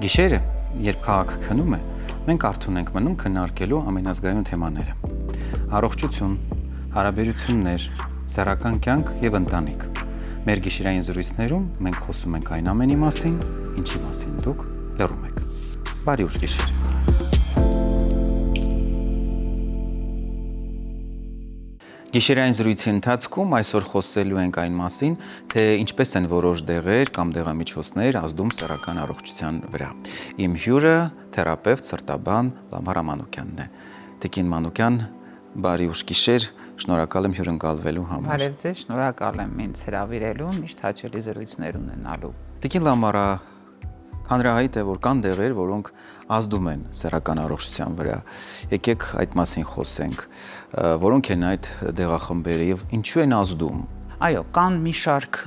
Գիշերը, երբ քաղաքը քնում է, մենք արթուն ենք մնում քննարկելու ամենազգայուն թեմաները. առողջություն, հարաբերություններ, սեռական կյանք եւ ընտանիք։ Մեր գիշերային զրույցներում մենք խոսում ենք այն ամենի մասին, ինչի մասին դուք լռում եք։ Բարի ուշ գիշեր։ Գիշերային զրույցի ընթացքում այսօր խոսելու ենք այն մասին, թե ինչպես են որոշ դեղեր կամ դեղամիջոցներ ազդում սեռական առողջության վրա։ Իմ հյուրը թերապևտ, սրտաբան Լամարա Մանուկյանն է։ Տիկին Մանուկյան, բարի ուշ գիշեր, շնորհակալ եմ հյուրընկալվելու համար։ Բարև ձեզ, շնորհակալ եմ ինձ հրավիրելու, միշտ հաճելի զրույցներ ունենալու։ Տիկին Լամարա, հանրահայտ է, որ կան դեղեր, որոնք ազդում են սեռական առողջության վրա։ Եկեք այդ մասին խոսենք, որոնք են այդ դեղախմբերը եւ ինչու են ազդում։ Այո, կան մի շարք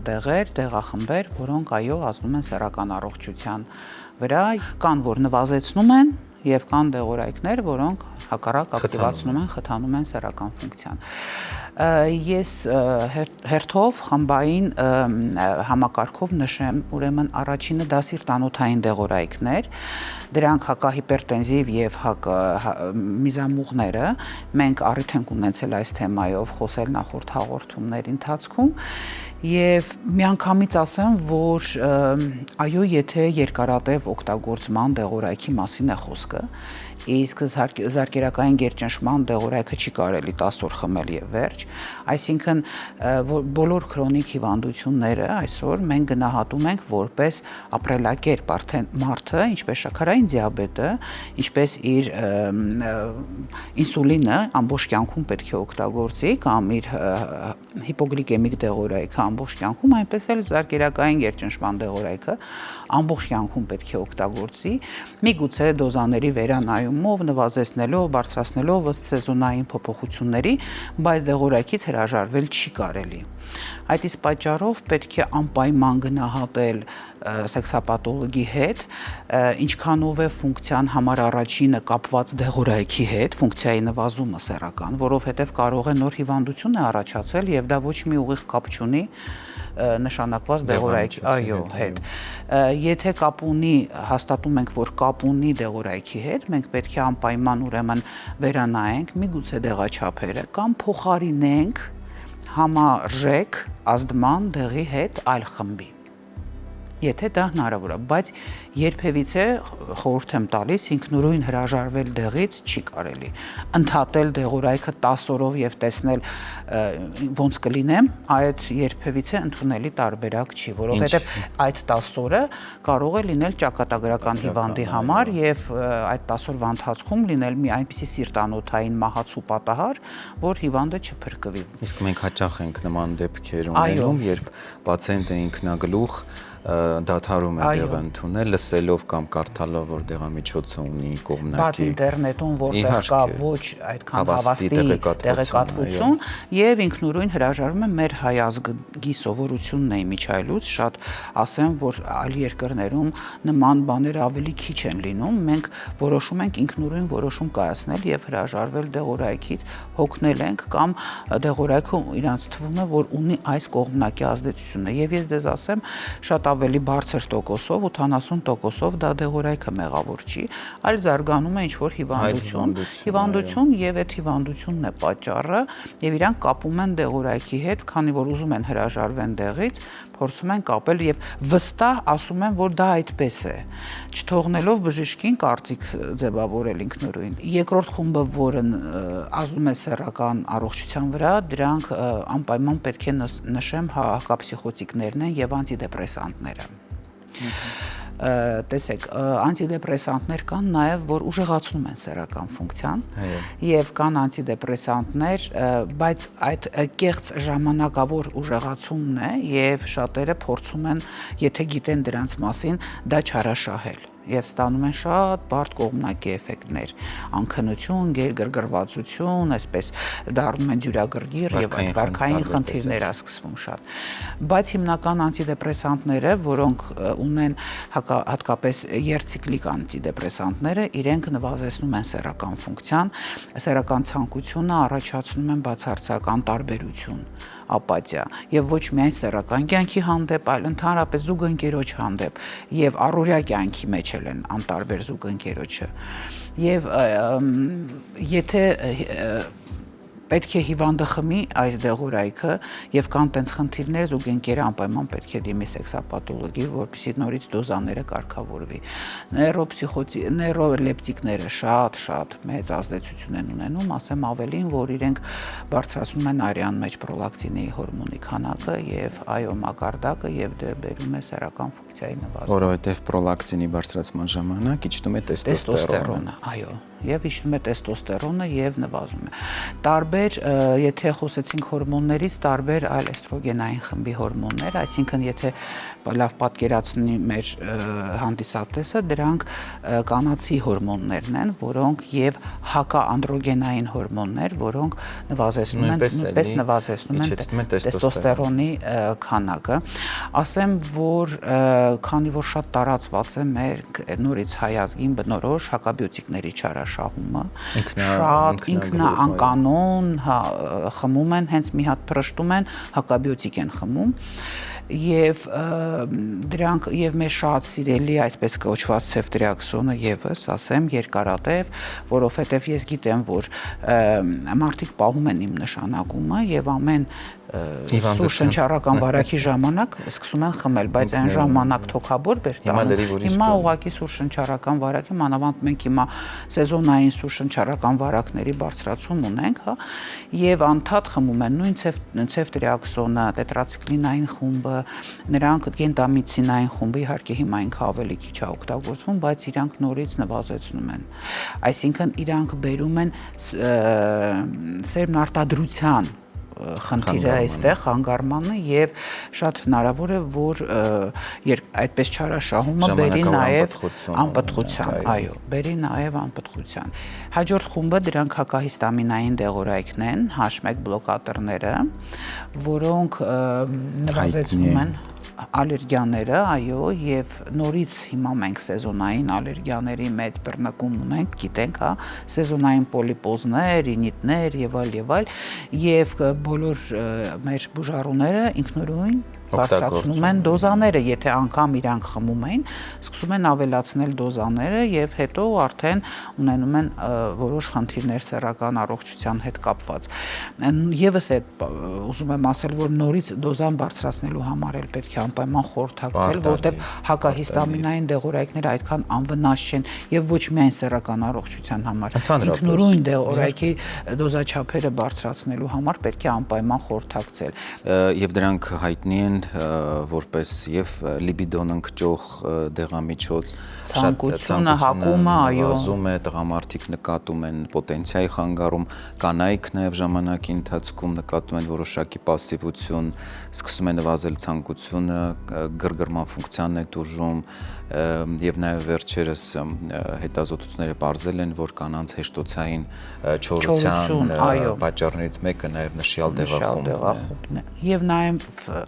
դեղեր, դեղախմբեր, որոնք ազդում են սեռական առողջության վրա, կան որ նվազեցնում են եւ կան դեղորայքներ, որոնք հակառակ ակտիվացնում են, խթանում են սեռական ֆունկցիան։ Ես հերթով խմբային համակարգով նշեմ, ուրեմն առաջինը դա սիրտանոթային դեղորայքներ, դրանք հակահիպերտենզիվ եւ միզամուղները, մենք առիթ ենք ունեցել այս թեմայով խոսել նախորդ հաղորդումների ընթացքում եւ միանգամից ասեմ, որ այո, եթե երկարատև օգտագործման դեղորայքի մասին է խոսքը, իսկ զարկերակային գերճնշման դեղորայքը չի կարելի 10 օր խմել եւ վերջ, այսինքն բոլոր քրոնիկ հիվանդությունները այսօր մենք գնահատում ենք որպես ապրելակերպ, արդեն մարդը, ինչպես շաքարային դիաբետը, ինչպես իր ինսուլինը ամբողջ կյանքում պետք է օգտագործի կամ իր հիպոգլիկեմիկ դեղորայքը ամբողջ կյանքում, այնպես էլ զարկերակային գերճնշման դեղորայքը ամբողջ կյանքում պետք է օգտագործի, միգուցե դոզաների վերանայումով, նվազեցնելով, բարձրացնելով ըստ սեզոնային փոփոխությունների, բայց դեղորայքից հրաժարվել չի կարելի։ Այդ իսկ պատճառով պետք է անպայման գնահատել սեքսապաթոլոգի հետ, ինչքանով է ֆունկցիան համար առաջինը կապված դեղորայքի հետ, ֆունկցիայի նվազումը սեռական, որովհետև կարող է նոր հիվանդություն է առաջացել եւ դա ոչ մի ուղիղ կապ չունի նշանակված դեղորայքի հետ։ Եթե կապ ունի, հաստատում ենք, որ կապ ունի դեղորայքի հետ, մենք պետք է անպայման ուրեմն վերանայենք միգուցե դեղաչափերը կամ փոխարինենք համարժեք ազդման դեղի հետ այլ խմբի, եթե դա հնարավոր է, բայց երբևիցե խորհուրդ եմ տալիս ինքնուրույն հրաժարվել դեղից չի կարելի։ Ընդհատել դեղորայքը 10 օրով եւ տեսնել ոնց կլինեմ, այդ երբևիցե ընդունելի տարբերակ չի, որովհետեւ այդ 10 օրը կարող է լինել ճակատագրական հիվանդի համար եւ այդ 10 օրվա ընթացքում լինել մի այնպիսի սիրտանոթային մահացու պատահար, որ հիվանդը չփրկվի։ Իսկ մենք հաճախ ենք նման դեպքեր ունենում, երբ պացիենտը ինքնագլուխ դադարում է դեղը ընդունել, լսելով կամ կարդալով, որ դեղամիջոցը ունի կողմնակի։ Բաց ինտերնետում, որտեղ կա ոչ այդքան հավաստի տեղեկատվություն եւ ինքնուրույն հրաժարվում է մեր հայ ազգի սովորությունն է միջայլուց, շատ ասեմ, որ այլ երկրներում նման բաներ ավելի քիչ են լինում, մենք որոշում ենք ինքնուրույն որոշում կայացնել եւ հրաժարվել դեղորայքից, հոգնել ենք կամ դեղորայքը իրանց թվում է, որ ունի այս կողմնակի ազդեցությունը եւ ես ձեզ ասեմ, շատ ավելի բարձր տոկոսով, 80%-ով դա դեղորայքը մեղավոր չի, այլ զարգանում է ինչ-որ հիվանդություն եւ այդ հիվանդությունն է պատճառը եւ իրանք կապում են դեղորայքի հետ, քանի որ ուզում են հրաժարվեն դեղից, փորձում են կապել եւ վստահ ասում են, որ դա այդպես է, չթողնելով բժիշկին կարծիք ձևավորել ինքնուրույն։ Երկրորդ խումբը, որը ազդում է սեռական առողջության վրա, դրանք անպայման պետք է նշեմ հակապսիխոտիկներն են եւ անտիդեպրեսանտները։ Տեսեք, անտիդեպրեսանտներ կան նաև, որ ուժեղացնում են սեռական ֆունկցիան եւ կան անտիդեպրեսանտներ, բայց այդ կեղծ ժամանակավոր ուժեղացումն է եւ շատերը փորձում են, եթե գիտեն դրանց մասին, դա չարաշահել։ եւ ստանում են շատ բարդ կողմնակի էֆեկտներ, անքնություն, գերգրգռվածություն, այսպես դառնում են դյուրագրգիռ եւ վարքային խնդիրներ սկսվում շատ։ Բայց հիմնական անտիդեպրեսանտները, որոնք ունեն հատկապես երցիկլիկ անտիդեպրեսանտները, իրենք նվազեցնում են սեռական ֆունկցիան, սեռական ցանկությունը, առաջացնում են բացարձակական տարբերություն, ապաթիա եւ ոչ միայն սեռական կյանքի հանդեպ, այլ ընդհանրապես զուգընկերոջ հանդեպ եւ առօրյա կյանքի մեջ են անտարբեր զուգընկերոջը։ Եվ եթե պետք է հիվանդը խմի այս դեղորայքը եւ կան տենց խնդիրներ, զուգընկերը անպայման պետք է դիմի սեքսապաթոլոգի, որպեսզի նորից դոզաները կարգավորվի։ Նեյրոլեպտիկները շատ մեծ ազդեցություն են ունենում, ասեմ ավելին, որ իրենք բարձրացնում են արյան մեջ պրոլակտինի հորմոնի քանակը եւ այո մակարդակը եւ դե բերում է սեռական ֆունկցիայի նվազում։ Որովհետեւ պրոլակտինի բարձրացման ժամանակ իջնում է տեստոստերոնը, այո, եւ իջնում է տեստոստերոնը եւ նվազում է։ Տարբեր, եթե խոսեցինք հորմոններից, տարբեր այլ էստրոգենային խմբի հորմոններ, այսինքն եթե լավ պատկերացնի մեր հանդիսատեսը, դրանք կանացի հորմոններն են, որոնք եւ հակաանդրոգենային հորմոններ, որոնք նույնպես նվազեցնում են տեստոստերոնի քանակը։ Ասեմ, որ քանի որ շատ տարածված է մեր նորից հայ ազգին բնորոշ հակաբիոտիկների չարաշահումը, շատ ինքնաանկանոն խմում են, հենց մի հատ փռշտում են, հակաբիոտիկ են խմում եւ դրանք եւ մեր շատ սիրելի այսպես կոչված ցեֆտրիաքսոնը եւս ասեմ երկարատև, որովհետեւ ես գիտեմ, որ մարդիկ պահում են իմ նշանակումը եւ ամեն սուր շնչառական վարակի ժամանակ սկսում են խմել, բայց այն ժամանակ թոքաբոր բեր տանում։ Հիմա ուղղակի սուր շնչառական վարակի, մանավանդ մենք հիմա սեզոնային սուր շնչառական վարակների բարձրացում ունենք, հա, եւ անդադ խմում են նույն ցեֆտրիաքսոնը, տետրացիկլինային խումբը, նրանք գենտամիցինային խումբը իհարկե հիմա ինքը ավելի քիչ է օգտագործվում, բայց իրանք նորից նվազեցնում են։ Այսինքն իրանք բերում են սերմնարտադրության խնդիրը այստեղ խանգարմանը եւ շատ հնարավոր է որ այդպես չարաշահումը բերի նաեւ անպտղության, այո, բերի նաեւ անպտղության։ Հաջորդ խումբը դրանք հակահիստամինային դեղորայքն են, H1 բլոկատորները, որոնք նվազեցնում են ալերգիաները, այո, եւ նորից հիմա մենք սեզոնային ալերգիաների մեծ բռնկում ունենք, գիտենք, հա, սեզոնային պոլիպոզներ, ռինիտներ եւ այլ, եւ բոլոր մեր բուժառուները ինքնուրույն բարձրացնում են դոզաները, եթե անգամ իրանք խմում էին, սկսում են ավելացնել դոզաները եւ հետո արդեն ունենում են որոշ խնդիրներ սեռական առողջության հետ կապված։ Եվս ուզում եմ ասել, որ նորից դոզան բարձրացնելու համար էլ պետք է անպայման խորհրդակցել, որտեղ հակահիստամինային դեղորայքները այդքան անվնաս չեն եւ ոչ միայն սեռական առողջության համար, ինքնուրույն դեղորայքի դոզաչափերը բարձրացնելու համար պետք է անպայման խորհրդակցել։ Եվ դրանք հայտնի են որպես եւ լիբիդոն ընկճող դեղամիջոց, ցանկությունը, հակումը, այո, նվազում է, տղամարդիկ նկատում են պոտենցիայի խանգարում, կանայք նաեւ ժամանակի ընթացքում նկատում են որոշակի пассивություն, սկսում է նվազել ցանկությունը, գրգռման ֆունկցիան է տուժում եւ նաեւ վերջերս հետազոտությունները պարզել են, որ կանանց հեշտոցային չորության պատճառներից մեկը նաեւ նշյալ դեղախումբն է։ Եվ նաեւ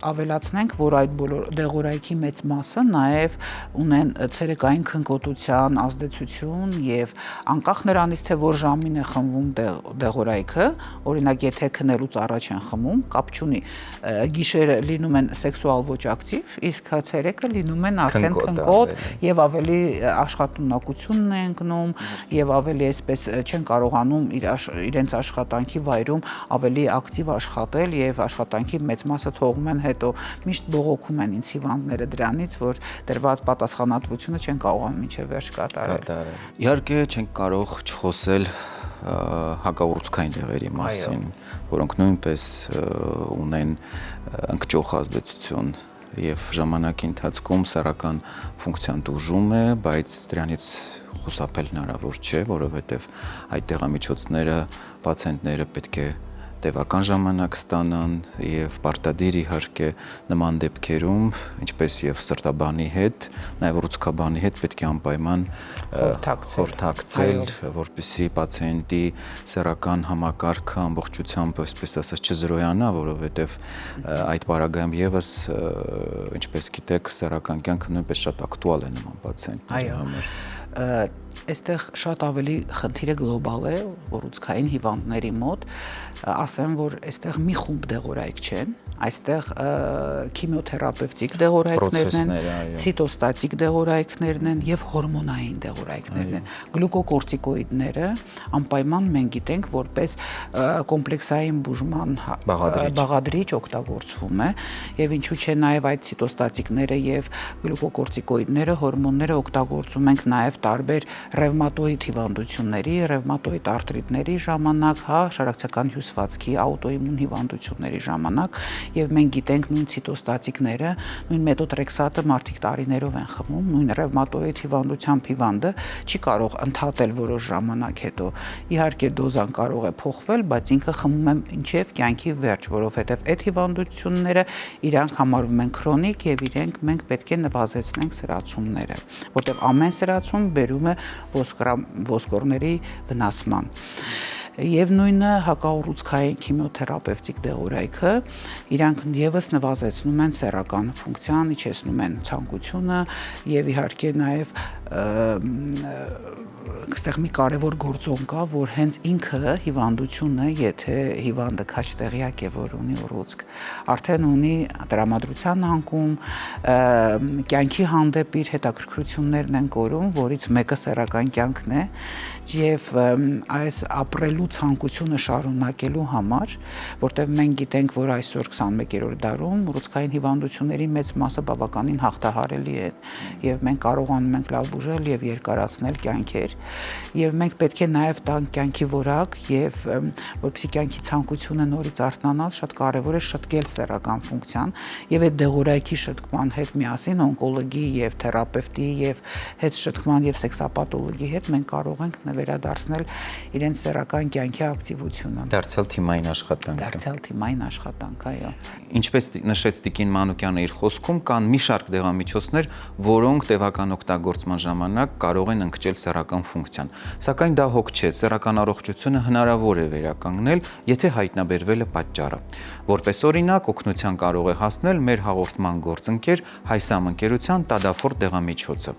ավելացնենք, որ այդ բոլոր դեղորայքի մեծ մասը նաեւ ունեն ցերեկային քնկոտության ազդեցություն եւ անկախ նրանից թե որ ժամին է խմվում դեղորայքը, օրինակ եթե քնելուց առաջ են խմում, կապ չունի, գիշերը լինում են սեքսուալ ոչ ակտիվ, իսկ ցերեկը լինում են արդեն քնկոտ եւ ավելի աշխատունակությունն է ընկնում եւ ավելի այսպես չեն կարողանում իրենց աշխատանքի վայրում ավելի ակտիվ աշխատել եւ աշխատանքի մեծ մասը թողում են հետո միշտ բողոքում են ինձ հիվանդները դրանից, որ դրված պատասխանատվությունը չեն կարողանում մինչև վերջ կատարել։ Իհարկե չենք կարող չխոսել հակաուռուցքային դեղերի մասին, որոնք նույնպես ունեն ընկճող ազդեցություն եւ ժամանակի ընթացքում սեռական ֆունկցիան տուժում է, բայց դրանից խուսափել հնարավոր չէ, որովհետեւ այդ դեղամիջոցները պացիենտները պետք է տևական ժամանակ ստանան եւ պարտադիր իհարկե նման դեպքերում, ինչպես եւ սրտաբանի հետ, նաեւ ռուցկաբանի հետ պետք է անպայման խորհրդակցել, որպեսզի պացիենտի սեռական համակարգը ամբողջությամբ, այսպես ասած, չզրոյանա, որովհետեւ այդ պարագայում եւս, ինչպես գիտեք, սեռական կյանքը նույնպես շատ ակտուալ է նման պացիենտների համար։ Այստեղ շատ ավելի խնդիրը գլոբալ է, ուռուցքային հիվանդների մոտ, ասեմ, որ այստեղ մի խումբ դեղորայք չեն, այստեղ քիմիոթերապևտիկ դեղորայքներն են, ցիտոստատիկ դեղորայքներն են եւ հորմոնային դեղորայքներն են։ Գլյուկոկորտիկոիդները անպայման մենք գիտենք, որպես կոմպլեքսային բուժման բաղադրիչ օգտագործվում է եւ ինչու՞ չէ նաեւ այդ ցիտոստատիկները եւ գլյուկոկորտիկոիդները, հորմոնները օգտագործում ենք նաեւ տարբեր ռևմատոիդ հիվանդությունների, ռևմատոիդ արտրիտների ժամանակ, շարակցական հյուսվածքի աուտոիմուն հիվանդությունների ժամանակ եւ մենք գիտենք նույն ցիտոստատիկները, նույն մեթոտրեքսատը մարդիկ տարիներով են խմում, նույն ռևմատոիդ հիվանդությամբ հիվանդը չի կարող ընդհատել որոշ ժամանակ հետո։ Իհարկե դոզան կարող է փոխվել, բայց ինքը խմում է մինչեւ կյանքի վերջ, որովհետեւ այդ հիվանդությունները իրանք համարվում են քրոնիկ եւ իրենք մենք պետք է նվազեցնենք սրացումները, որտեղ ամեն սրացում բերում է ոսկորների վնասման։ Եվ նույնը հակաուռուցքային քիմիոթերապևտիկ դեղորայքը իրանք եւս նվազեցնում են սեռական ֆունկցիան, իջեցնում են ցանկությունը եւ իհարկե նաեւ այստեղ մի կարևոր գործոն կա, որ հենց ինքը հիվանդությունը, եթե հիվանդը քաչ տեղյակ է, որ ունի ուռուցք, արդեն ունի տրամադրության անկում, կյանքի հանդեպ իր հետաքրքրություններն են կորում, որից մեկը սեռական կյանքն է, եւ այս ապրելու ցանկությունը շարունակելու համար, որտեղ մենք գիտենք, որ այսօր 21-րդ դարում ուռուցքային հիվանդությունների մեծ մասը բավականին հաղթահարելի են, եւ մենք կարողանում ենք լավ բուժել եւ երկարացնել կյանքեր, եւ մենք պետք է նաեւ տանք կյանքի որակ եւ որպեսզի կյանքի ցանկությունը նորից արթնանալ, շատ կարեւոր է շտկել սեռական ֆունկցիան եւ այդ դեղորայքի շտկման հետ միասին օնկոլոգի եւ թերապևտի եւ հետ շտկման եւ սեքսապաթոլոգի հետ մենք կարող ենք վերադարձնել իրենց սեռական կյանքի ակտիվությունը։ Դարձյալ թիմային աշխատանք։ Դարձյալ թիմային աշխատանք, այո։ Ինչպես նշեց Տիկին Մանուկյանը իր խոսքում, կան մի շարք դեղամիջոցներ, որոնք տևական օգտագործման ժամանակ կարող են ընկճել սեռական ֆունկցիան։ Սակայն դա հոգ չէ, սեռական առողջությունը հնարավոր է վերականգնել, եթե հայտնաբերվել է պատճառը։ Որպես օրինակ, օգնության կարող է հասնել մեր հաղորդման գործընկեր Հայսամ ընկերության Տադաֆորտ դեղամիջոցը։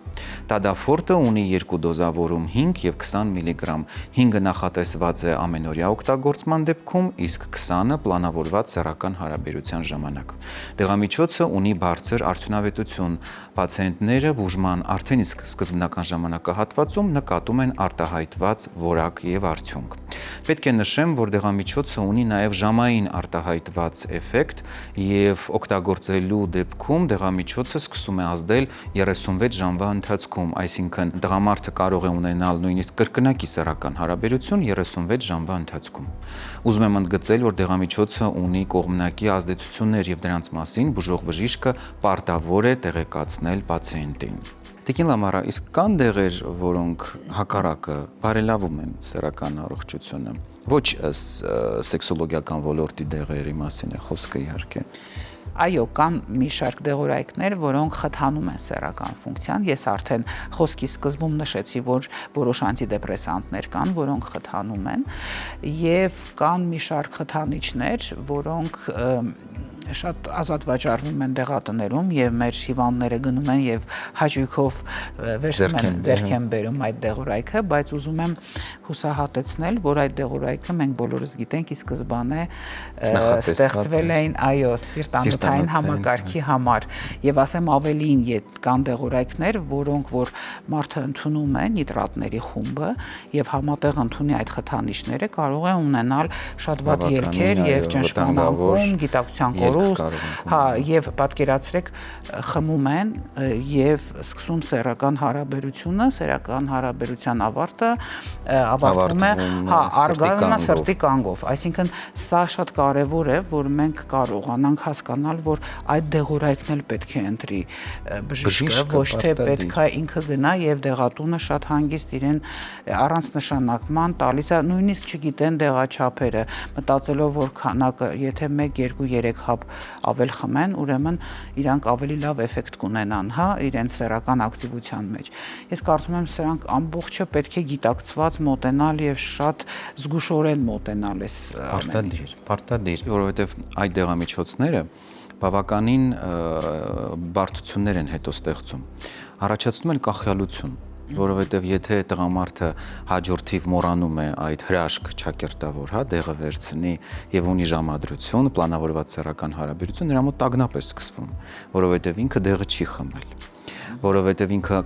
Տադաֆորտը ունի երկու դոզավորում 5 եւ 20 միլիգրամ, 5-ը նախատեսված է ամենօրյա օգտագործման դեպքում, իսկ 20-ը պլանավորված սեռական հարաբերության ժամանակ։ Դեղամիջոցը ունի բարձր արդյունավետություն։ Պացիենտները բուժման արդեն իսկ սկզբնական ժամանակահատվածում նկատում են արտահայտված որակ եւ արդյունք։ Պետք է նշեմ, որ դեղամիջոցը ունի նաեւ ժամային արտահայտված էֆեկտ եւ օգտագործելու դեպքում դեղամիջոցը սկսում է ազդել 36 ժամվա ընթացքում, այսինքն տղամարդը կարող է ունենալ նույնիսկ կրկնակի սեռական հարաբերություն 36 ժամվա ընթացքում։ Ուզում եմ ընդգծել, որ դեղամիջոցը ունի կողմնակի ազդեցություններ եւ դրանց մասին բուժող բժիշկը պարտավոր է տեղեկացնել պացիենտին։ Տիկին Լամարա, իսկ կան դեղեր, որոնք հակառակը բարելավում են սեռական առողջությունը։ Ոչ սեքսոլոգիական ոլորտի դեղերի մասին է խոսքը իհարկե։ Այո, կան մի շարք դեղորայքներ, որոնք խթանում են սեռական ֆունկցիան։ Ես արդեն խոսքի սկզբում նշեցի, որ որոշ անտիդեպրեսանտներ կան, որոնք խթանում են, եւ կան մի շարք խթանիչներ, որոնք շատ ազատ վաճառվում են դեղատներում եւ մեր հիվանդները գնում են եւ հաճույքով ձեռք են բերում այդ դեղորայքը, բայց ուզում եմ հուսահատեցնել, որ այդ դեղորայքը մենք բոլորս գիտենք, ի սկզբանե ստեղծվել էին, այո, սիրտանոթային համակարգի համար եւ ասեմ ավելին, կան դեղորայքներ, որոնք որ մարդը ընդունում է նիտրատների խումբը եւ համատեղ ընդունի այդ խթանիչները, կարող է ունենալ շատ վատ ելքեր եւ ճնշման անկում, գիտակցության հա, եւ պատկերացրեք խմում են եւ սկսում սեռական հարաբերությունը, սեռական հարաբերության ավարտը ավարտվում է, հա, արգանա սրտի կանգով, այսինքն սա շատ կարեւոր է, որ մենք կարողանանք հասկանալ, որ այդ դեղորայքն էլ պետք է ընտրի բժիշկը, ոչ թե պետք է ինքը գնա եւ դեղատունը շատ հանգիստ իրեն առանց նշանակման տալիս է, նույնիսկ չգիտեն դեղաչափերը, մտածելով որ քանակը, եթե 1, 2, 3 հապ ավել խմեն, ուրեմն իրանք ավելի լավ էֆեկտ կունենան, հա, իրենց սեռական ակտիվության մեջ։ Ես կարծում եմ սրանք ամբողջը պետք է գիտակցված մոտենալ եւ շատ զգուշորեն մոտենալ էս Պարտադիր, որովհետեւ այդ դեղամիջոցները բավականին բարդություններ են հետո ստեղծում։ Առաջացնում են կախյալություն, որովհետև եթե տղամարդը հաջորդիվ մոռանում է այդ հրաշք ճակերտավոր, հա, դեղը վերցնի եւ ունի ժամադրություն, պլանավորված սեռական հարաբերություն, նրա մոտ տագնապ է սկսվում, որովհետև ինքը դեղը չի խմել, որովհետև ինքը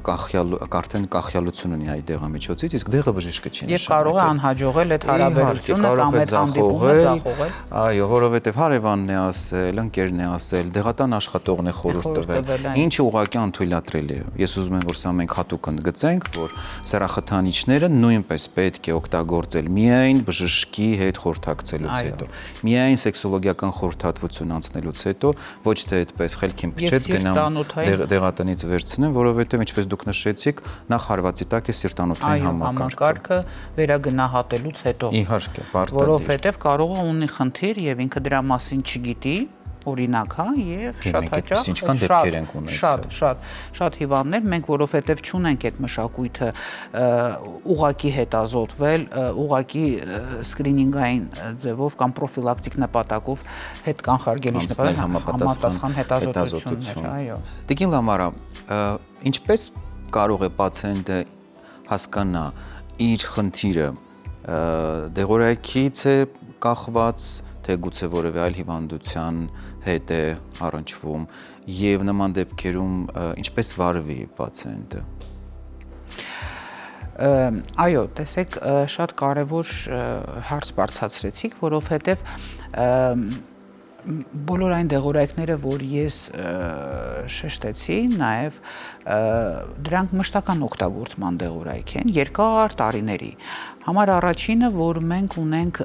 արդեն կախյալություն ունի այդ դեղամիջոցից, իսկ դեղը բժիշկը չի նշանակում։ Եվ կարող է անհաջողել այդ հարաբերությունը կամ այդ հանդիպումը ձախողել։ Այո, որովհետև հարևանն է ասել, ընկերն է ասել, դեղատան աշխատողն է խորհուրդ տվել, ինչը ուղղակի անթույլատրելի է։ Ես ուզում եմ, որ սա մենք հատուկ ընդգծենք, որ սեռախթանիչները նույնպես պետք է օգտագործել միայն բժշկի հետ խորհրդակցելուց հետո, միայն սեքսոլոգիական խորհրդատվություն անցնելուց հետո, ոչ թե այդպես խելքին փչեց գնամ դեղատնից վերցնեմ, որովհետև ինչպես դուք նշեցիք, նախ հարվածի տակ է սիրտանոթային համակարգը վերագնահատելուց հետո։ Իհարկե, պարտադիր։ Որովհետև կարող է ունի խնդիր եւ ինքը դրա մասին չգիտի, օրինակ, հա, եւ շատ հաճախ ինչքան դեպքեր ենք ունեցել։ Շատ հիվանդներ մենք որովհետեւ չունենք այդ մշակույթը ուղակի հետազոտվել, ուղակի սկրինինգային ձևով կամ պրոֆիլակտիկ նպատակով հետ կանխարգելիչ համապատասխան հետազոտություններ, այո։ Տիկին Լամարա, ինչպես կարող է պացիենտը հասկանա իր խնդիրը դեղորայքից է կախված, թե գուցե որևէ այլ հիվանդության հետ է առնչվում եւ նման դեպքերում ինչպես վարվի պացիենտը։ Այո, տեսեք, շատ կարևոր հարց բարձրացրեցիք, որովհետեւ բոլոր այն դեղորայքները, որ ես շեշտեցի, նաև դրանք մշտական օգտագործման դեղորայք են, երկար տարիների։ Համար առաջինը, որ մենք ունենք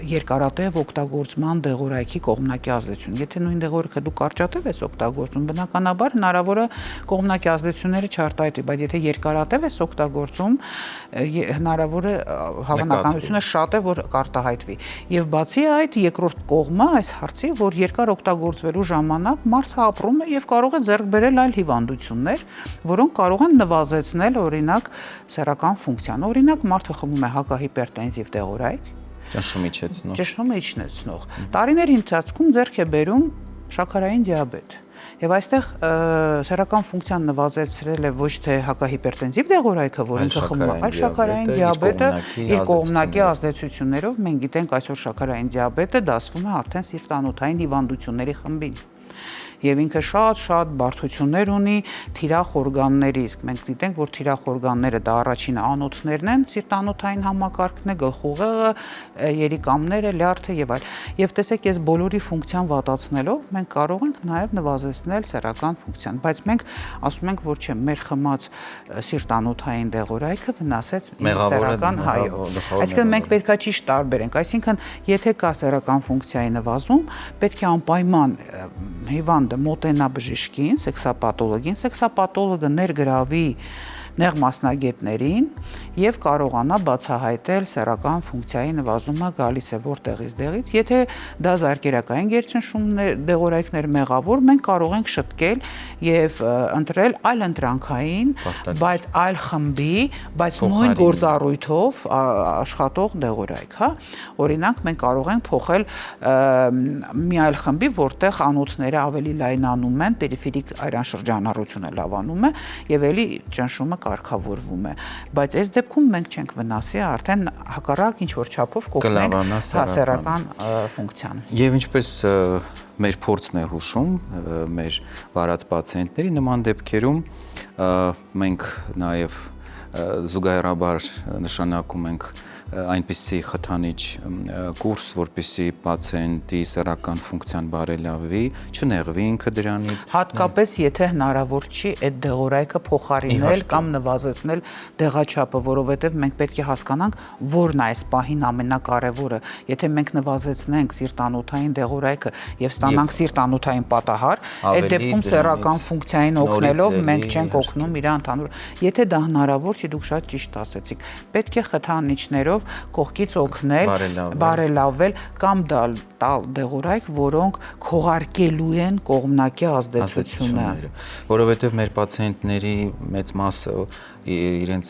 երկարատև օգտագործման դեղորայքի կողմնակի ազդեցություն։ Եթե նույն դեղորայքը դու կարճատև ես օգտագործում, բնականաբար հնարավոր է կողմնակի ազդեցությունները չարտահայտվի, բայց եթե երկարատև ես օգտագործում, հնարավոր է հավանականությունը շատ է, որ կարտահայտվի։ Եվ բացի այդ, երկրորդ կողմը այս հարցի, որ երկար օգտագործվելու ժամանակ մարդը ապրում է եւ կարող է ձեռք բերել այլ հիվանդություններ, որոնք կարող են նվազեցնել օրինակ սեռական ֆունկցիան։ Օրինակ մարդը խմում է հակահիպերտենզիվ դեղորայք, ճնշումը իջեցնող։ Տարիների ընթացքում ձեռք է բերում շաքարային դիաբետ։ Եվ այստեղ սեռական ֆունկցիան նվազեցրել է ոչ թե հակահիպերտենզիվ դեղորայքը, որ ինքը խմում է, այլ շաքարային դիաբետը իր կողմնակի ազդեցություններով մենք գիտենք այսօր շաքարային դիաբետը դասվում է արդեն սիրտանոթային հիվանդությունների խմբին։ Եվ ինքը շատ բարդություններ ունի թիրախ օրգանների, իսկ մենք գիտենք, որ թիրախ օրգանները դա առաջին անոթներն են, սիրտանոթային համակարգն է, գլխուղեղը, երիկամները, լյարդը եւ այլ։ Եվ տեսեք, ես բոլորի ֆունկցիան վատացնելով մենք կարող ենք նաեւ նվազեցնել սեռական ֆունկցիան, բայց մենք ասում ենք, որ չէ, մեր խմած սիրտանոթային դեղորայքը վնասեց սեռական հայով։ Այսինքն մենք պետքա ճիշտ տարբերենք, այսինքն եթե կա սեռական ֆունկցիայի նվազում, պետք է անպայման հիվանդը մոտենա բժիշկին, սեքսապաթոլոգը ներգրավի նեղ մասնագետներին եւ կարողանա բացահայտել սեռական ֆունկցիայի նվազումը գալիս է որտեղից դեղից։ Եթե դա զարկերակային գերչնշումներ, դեղորայքներ մեղավոր, մենք կարող ենք շտկել եւ ընտրել այլ ընտրանքային, բայց այլ խմբի, բայց նույն գործառույթով աշխատող դեղորայք, հա։ Օրինակ մենք կարող ենք փոխել մի այլ խմբի, որտեղ անոթները ավելի լայնանում են, պերիֆերիկ արյան շրջանառությունը լավանում է եւ ելի ճնշումը կարգավորվում է, բայց այս դեպքում մենք չենք վնասի, արդեն հակառակ ինչ որ չափով կօգնենք սեռական ֆունկցիան։ Եվ ինչպես մեր փորձն է հուշում, մեր վարած պացիենտների նման դեպքերում մենք նաև զուգահեռաբար նշանակում ենք այնպիսի խթանիչ կուրս, որպեսզի պացիենտի սեռական ֆունկցիան բարելավի, չնեղվի ինքը դրանից։ Հատկապես եթե հնարավոր չի այդ դեղորայքը փոխարինել կամ նվազեցնել դեղաչափը, որովհետև մենք պետք է հասկանանք, որն է այս պահին ամենակարևորը։ Եթե մենք նվազեցնենք սիրտանոթային դեղորայքը եւ ստանանք սիրտանոթային պատահար, այդ դեպքում սեռական ֆունկցիային օգնելով մենք չենք օգնում իր ընդհանուր։ Եթե դա հնարավոր չի, դուք շատ ճիշտ ասեցիք, պետք է խթանիչներով կողքից օգնել, բարելավել կամ տալ դեղորայք, որոնք քողարկելու են կողմնակի ազդեցությունը, որովհետև մեր պացիենտների մեծ մասը իրենց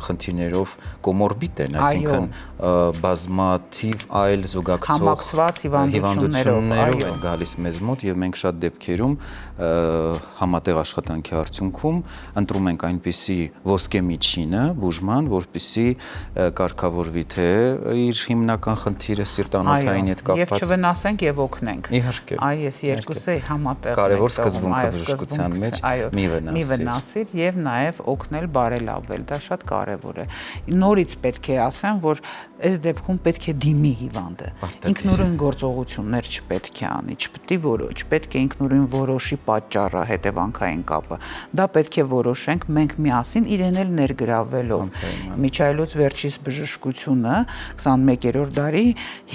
խնդիրներով կոմորբիդ են, այսինքն բազմաթիվ այլ զուգակցող հիվանդություններով են գալիս մեզ մոտ եւ մենք շատ դեպքերում համատեղ աշխատանքի արդյունքում ընտրում ենք այնպիսի ոսկե միջինը բուժման, որպեսզի կարգավորվի թե իր հիմնական խնդիրը սիրտանոթային հետ կապված եւ չվնասենք եւ օգնենք։ Իհարկե։ Այս երկուսը համատեղ կարևոր սկզբունքը բժշկության մեջ մի վնասիր եւ նաեւ օգնել բարելավել, դա շատ կարևոր է։ Նորից պետք է ասեմ, որ այս դեպքում պետք է դիմի հիվանդը։ Ինքնուրույն գործողություններ չպետք է անի, չպետք է ինքնուրույն որոշի պատճառը, հետևանքային կապը։ Դա պետք է որոշենք մենք միասին իրեն էլ ներգրավելով։ Միչայելոց վերջիս բժշկությունը 21-րդ դարի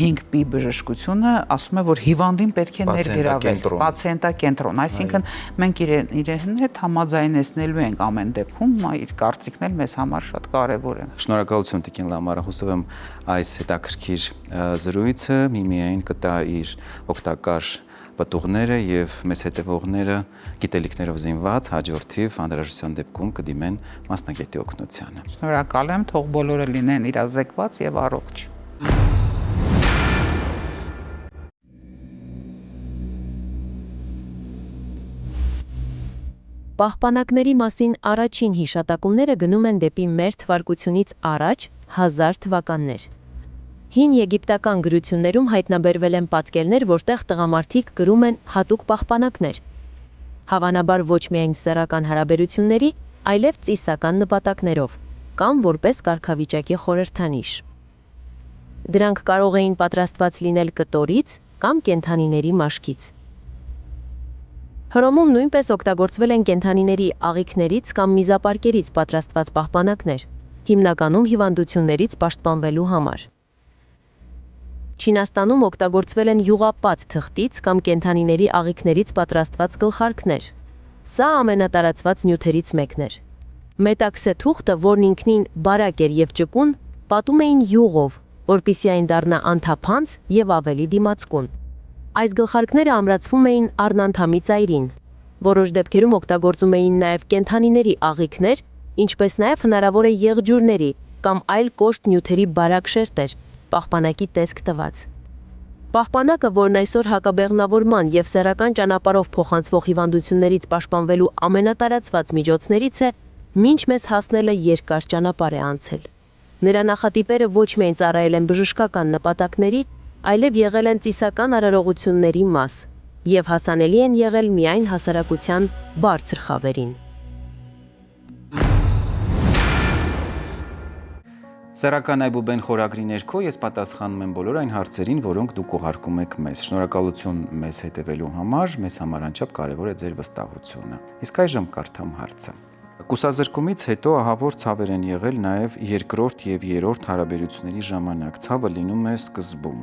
5P բժշկությունը ասում է, որ հիվանդին պետք է ներգրավել, պացիենտակենտրոն, այսինքն մենք իրեն հետ համաձայնեցնելու ենք ամեն դեպքում, իր կարծիքն էլ մեզ համար շատ կարևոր է։ Շնորհակալություն Տիկին Լամարը, հուսով եմ այս հետաքրքիր զրույցը միմիային կտա իր օգտակար պտուղները եւ մեզ հետևողները գիտելիքներով զինված հաջորդիվ անհրաժեշտության դեպքում կդիմեն մասնագետի օգնությանը։ Շնորհակալ եմ, թող բոլորը լինեն իրազեկված եւ առողջ։ Պահպանակների մասին առաջին հիշատակումները գնում են դեպի մեր թվարկությունից առաջ 1000 թվականներ։ Հին եգիպտական գրություններում հայտնաբերվել են պատկերներ, որտեղ տղամարդիկ գրում են հատուկ պահպանակներ։ Հավանաբար ոչ միայն սեռական հարաբերությունների, այլև ծիսական նպատակներով կամ որպես կարգավիճակի խորհրդանիշ։ Դրանք կարող էին պատրաստված լինել կտորից կամ կենդանիների մաշկից։ Հռոմում նույնպես օգտագործվել են կենդանիների աղիքներից կամ միզապարկերից պատրաստված պահպանակներ, հիմնականում հիվանդություններից պաշտպանվելու համար։ Չինաստանում օգտագործվել են յուղապատ թղթից կամ կենդանիների աղիքներից պատրաստված գլխարկներ։ Սա ամենատարածված նյութերից մեկն էր։ Մետաքսե թուղթը, որն ինքնին բարակ էր եւ ճկուն, պատում էին յուղով, որպեսզի այն դառնա անթափանց եւ ավելի դիմացկուն։ Այս գլխարկները ամրացվում էին առնանդամի ծայրին։ Որոշ դեպքերում օգտագործում էին նաև կենդանիների աղիքներ, ինչպես նաև հնարավոր է եղջյուրների կամ այլ կոշտ նյութերի բարակ շերտեր, պահպանակի տեսք տված։ Պահպանակը, որն այսօր հակաբեղմնավորման եւ սեռական ճանապարհով փոխանցվող հիվանդություններից պաշտպանվելու ամենատարածված միջոցներից է, մինչ մեզ հասնելը երկար ճանապարհ է անցել։ Նրա նախատիպերը ոչ միայն ծառայել են բժշկական նպատակների, այլև եղել են ծիսական արարողությունների մաս եւ հասանելի են եղել միայն հասարակության բարձր խավերին։ Սեռական այբուբեն խորագրի ներքո ես պատասխանում եմ բոլոր այն հարցերին, որոնք դուք ուղարկում եք մեզ։ Շնորհակալություն մեզ հետևելու համար, մեզ համար անչափ կարևոր է ձեր վստահությունը։ Իսկ այժմ կարդամ հարցը։ Կուսազրկումից հետո ահավոր ցավեր են եղել նաև երկրորդ եւ երրորդ հարաբերությունների ժամանակ։ Ցավը լինում է սկզբում,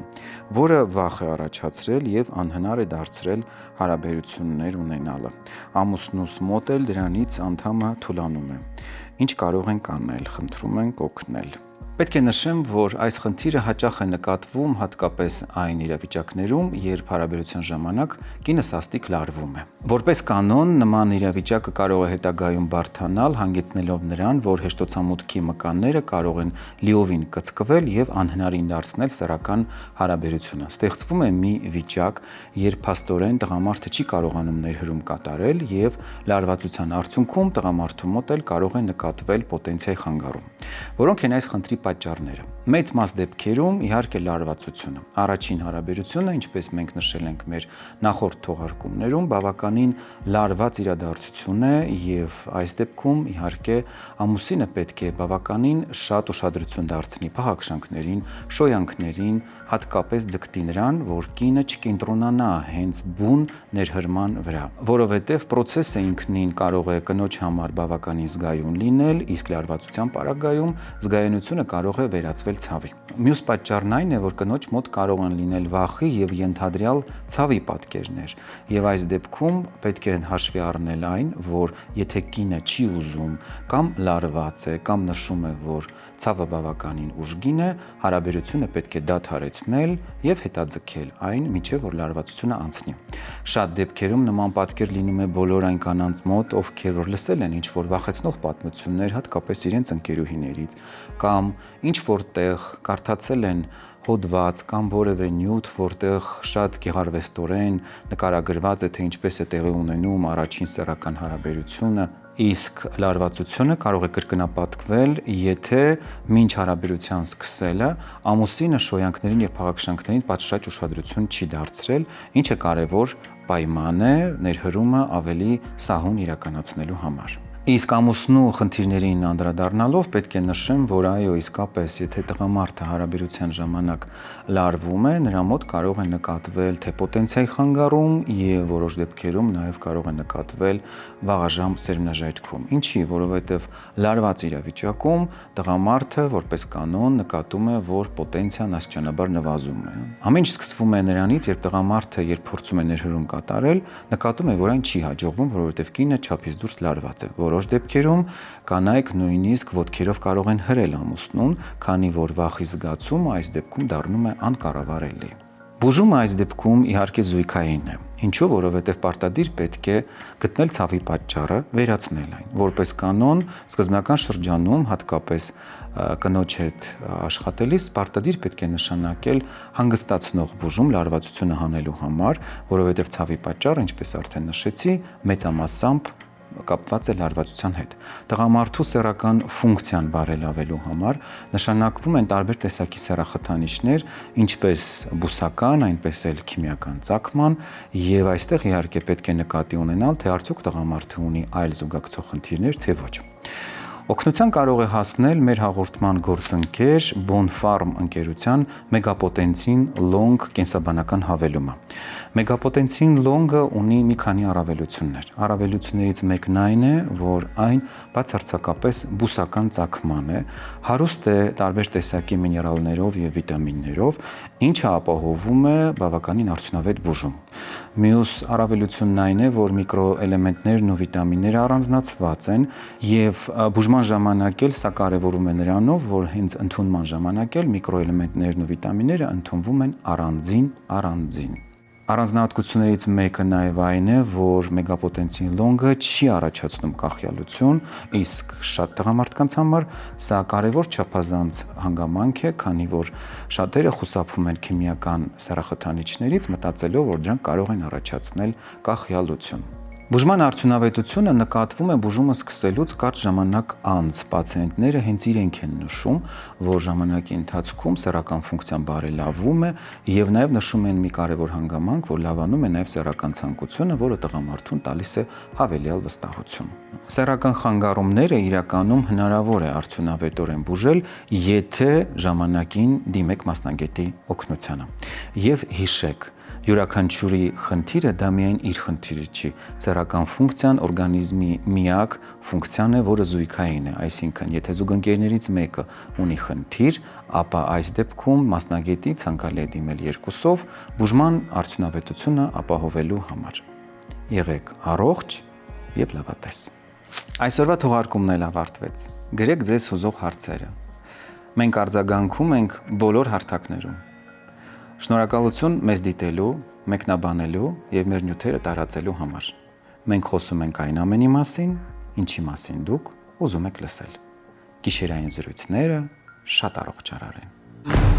որը վախ է առաջացրել եւ անհնար է դարձրել հարաբերություններ ունենալը։ Ամուսնուս մոտ էլ դրանից անդամը թուլանում է։ Ինչ կարող ենք անել, խնդրում ենք օգնել։ Պետք է նշեմ, որ այս խնդիրը հաճախ է նկատվում հատկապես այն իրավիճակներում, երբ հարաբերության ժամանակ կինը սաստիկ լարվում է։ Որպես կանոն, նման իրավիճակը կարող է հետագայում բարդանալ, հանգեցնելով նրան, որ հեշտոցամուտքի մկանները կարող են լիովին կծկվել եւ անհնարին դարձնել սեռական հարաբերությունը։ Ստեղծվում է մի վիճակ, երբ փաստորեն տղամարդը չի կարողանում ներհրում կատարել եւ լարվածության արդյունքում տղամարդու մոտ էլ կարող է նկատվել պոտենցիայի խանգարում, որոնք են այս խնդրի պատճառները։ Մեծ մաս դեպքերում իհարկե լարվածությունը։ Առաջին հարաբերությունը, ինչպես մենք նշել ենք մեր նախորդ թողարկումներում, բավականին լարված իրադարձություն է եւ այս դեպքում իհարկե ամուսինը պետք է բավականին շատ ուշադրություն դարձնի փաղաքշանքներին, շոյանքներին, հատկապես ձգտի նրան, որ կինը չկենտրոնանա հենց բուն ներհրման վրա, որովհետեւ process-ը ինքնին կարող է կնոջ համար բավականին զգայուն լինել, իսկ լարվածության պարագայում զգայունությունը կարող է վերածվել ցավի։ Մյուս պատճառն այն է, որ կնոջ մոտ կարող են լինել վախի եւ ենթադրյալ ցավի պատկերներ, եւ այս դեպքում պետք է հաշվի առնել այն, որ եթե կինը չի ուզում կամ լարված է կամ նշում է, որ ցավը բավականին ուժգին է, հարաբերությունը պետք է դադարեցնել եւ հետաձգել այն, մինչեւ որ լարվածությունը անցնի։ Շատ դեպքերում նման պատկեր լինում է բոլոր այն կանանց մոտ, ովքեր որ լսել են ինչ որ վախեցնող պատմություններ, հատկապես իրենց ընկերուհիներից, կամ ինչ որտեղ կարդացել են հոդված կամ որևէ նյութ, որտեղ շատ գեղարվեստորեն նկարագրված է, թե ինչպես է տեղի ունենում առաջին սեռական հարաբերությունը, իսկ լարվածությունը կարող է կրկնապատկվել, եթե մինչ հարաբերության սկսելը ամուսինը շոյանքներին եւ փաղաքշանքներին պատշաճ ուշադրություն չի դարձրել, ինչը կարևոր պայման է ներհրումը ավելի սահուն իրականացնելու համար։ Իսկ ամուսնու խնդիրներին անդրադառնալով պետք է նշեմ, որ այո, իսկապես, եթե տղամարդը հարաբերության ժամանակ լարվում է, նրա մոտ կարող է նկատվել թե պոտենցիայի խանգարում եւ որոշ դեպքերում նաեւ կարող է նկատվել վաղաժամ սերմնաժայթքում։ Ինչի, որովհետեւ լարված իրավիճակում տղամարդը որպես կանոն նկատում է, որ պոտենցիան աստիճանաբար նվազում է։ Ամեն ինչ սկսվում է նրանից, երբ տղամարդը փորձում է ներհրում կատարել, նկատում է, որ այն չի հաջողվում, որովհետեւ կինը չափից դուրս լարված է։ Որոշ դեպքերում կանայք նույնիսկ ոտքերով կարող են հրել ամուսնուն, քանի որ վախի զգացումը այս դեպքում դառնում է անկառավարելի։ Բուժումը այս դեպքում իհարկե զույգային է։ Ինչու՞, որովհետև պարտադիր պետք է գտնել ցավի պատճառը, վերացնել այն։ Որպես կանոն, սկզբնական շրջանում, հատկապես կնոջ հետ աշխատելիս պարտադիր պետք է նշանակել հանգստացնող բուժում լարվածությունը հանելու համար, որովհետև ցավի պատճառը, ինչպես արդեն նշեցի, մեծամասամբ կապված է լարվածության հետ։ Տղամարդու սեռական ֆունկցիան բարելավելու համար նշանակվում են տարբեր տեսակի սեռախթանիչներ, ինչպես բուսական, այնպես էլ քիմիական ծագման, եւ այստեղ իհարկե պետք է նկատի ունենալ, թե արդյոք տղամարդը ունի այլ զուգակցող խնդիրներ, թե ոչ։ Օգնության կարող է հասնել մեր հաղորդման գործընկեր Bonfarm ընկերության Megapotenzin Long կենսաբանական հավելումը։ Megapotenzin Long-ը ունի մի քանի առավելություններ։ Առավելություններից մեկն այն է, որ այն բացարձակապես բուսական ծագման է, հարուստ է տարբեր տեսակի միներալներով եւ վիտամիններով, ինչը ապահովում է բավականին արդյունավետ բուժում։ Մյուս առավելությունն այն է, որ միկրոէլեմենտներն ու վիտամինները առանձնացված են եւ բուժման ժամանակ էլ սա կարևորում է նրանով, որ հենց ընդունման ժամանակ էլ միկրոէլեմենտներն ու վիտամինները ընդունվում են առանձին։ Առանձնահատկություններից մեկը նաև այն է, որ Megapotenzin Long-ը չի առաջացնում կախյալություն, իսկ շատ տղամարդկանց համար սա կարևոր չափազանց հանգամանք է, քանի որ շատերը խուսափում են քիմիական սեռախթանիչներից, մտածելով, որ դրանք կարող են առաջացնել կախյալություն։ Բուժման արդյունավետությունը նկատվում է բուժումը սկսելուց կարճ ժամանակ անց։ Պացիենտները հենց իրենք են նշում, որ ժամանակի ընթացքում սեռական ֆունկցիան բարելավում է եւ նաեւ նշում են մի կարեւոր հանգամանք, որ լավանում է նաեւ սեռական ցանկությունը, որը տղամարդուն տալիս է հավելյալ վստահություն։ Սեռական խանգարումները իրականում հնարավոր է արդյունավետորեն բուժել, եթե ժամանակին դիմեք մասնագետի օգնությանը։ Եվ հիշեք, յուրաքանչյուրի խնդիրը դա միայն իր խնդիրը չի։ Սեռական ֆունկցիան օրգանիզմի միակ ֆունկցիան է, որը զույգային է, այսինքն եթե զուգընկերներից մեկը ունի խնդիր, ապա այս դեպքում մասնագետի ցանկալի է դիմել երկուսով բուժման արդյունավետությունը ապահովելու համար։ Եղեք առողջ եւ լավատես։ Այսօրվա թողարկումն էլ ավարտվեց։ Գրեք ձեզ հուզող հարցերը։ Մենք արձագանքում ենք բոլոր հարթակներում։ Շնորհակալություն մեզ դիտելու, մեկնաբանելու եւ մեր նյութերը տարածելու համար։ Մենք խոսում ենք այն ամենի մասին, ինչի մասին դուք ուզում եք լսել։ Գիշերային զրույցները շատ առողջարար են։